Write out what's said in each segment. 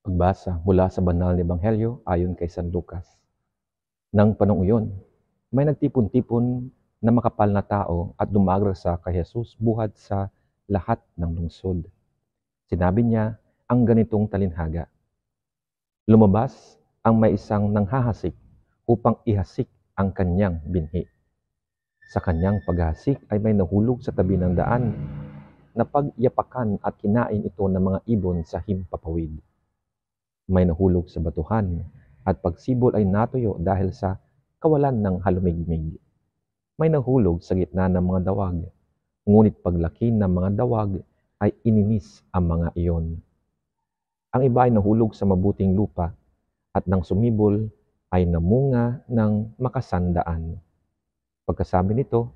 Pagbasa mula sa banal na ebanghelyo ayon kay San Lucas. Nang panahong iyon, may nagtipon-tipon na makapal na tao at dumagrasa kay Jesus buhat sa lahat ng lungsod. Sinabi niya ang ganitong talinhaga, lumabas ang may isang nanghahasik upang ihasik ang kanyang binhi. Sa kanyang paghasik ay may nahulog sa tabi ng daan na pagyapakan at kinain ito ng mga ibon sa himpapawid. May nahulog sa batuhan at pagsibol ay natuyo dahil sa kawalan ng halumigmig. May nahulog sa gitna ng mga dawag, ngunit paglaki ng mga dawag ay ininis ang mga iyon. Ang iba ay nahulog sa mabuting lupa at nang sumibol ay namunga ng makasandaan. Pagkasabi nito,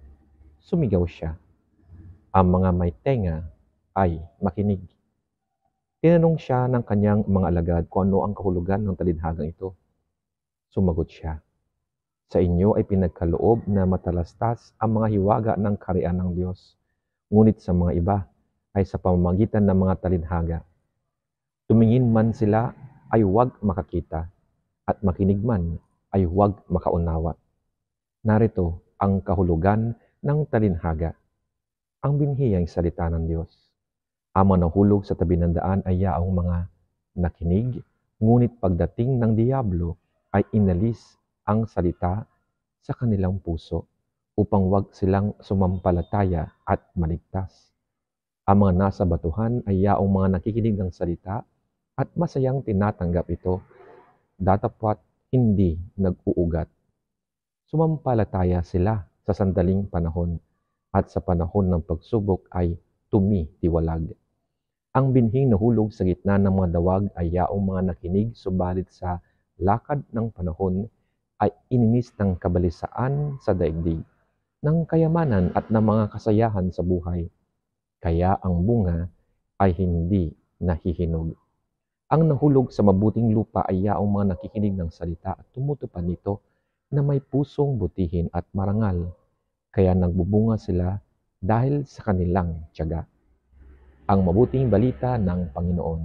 sumigaw siya. Ang mga may tenga ay makinig. Tinanong siya ng kanyang mga alagad kung ano ang kahulugan ng talinhagang ito. Sumagot siya, sa inyo ay pinagkaloob na matalastas ang mga hiwaga ng kaharian ng Diyos, ngunit sa mga iba ay sa pamamagitan ng mga talinhaga. Tumingin man sila ay huwag makakita, at makinig man ay huwag makaunawa. Narito ang kahulugan ng talinhaga. Ang binhi ay salita ng Diyos. Ang mga nahulog sa tabi ng daan ay yaong mga nakinig, ngunit pagdating ng Diablo ay inalis ang salita sa kanilang puso upang wag silang sumampalataya at maligtas. Ang mga nasa batuhan ay yaong mga nakikinig ng salita at masayang tinatanggap ito, datapwat hindi nag-uugat. Sumampalataya sila sa sandaling panahon at sa panahon ng pagsubok ay tumitiwalag. Ang binhing nahulog sa gitna ng mga dawag ay yaong mga nakinig subalit sa lakad ng panahon ay ininis ng kabalisaan sa daigdig, ng kayamanan at ng mga kasayahan sa buhay. Kaya ang bunga ay hindi nahihinog. Ang nahulog sa mabuting lupa ay yaong mga nakikinig ng salita at tumutupad nito na may pusong butihin at marangal. Kaya nagbubunga sila dahil sa kanilang tiyaga. Ang mabuting balita ng Panginoon.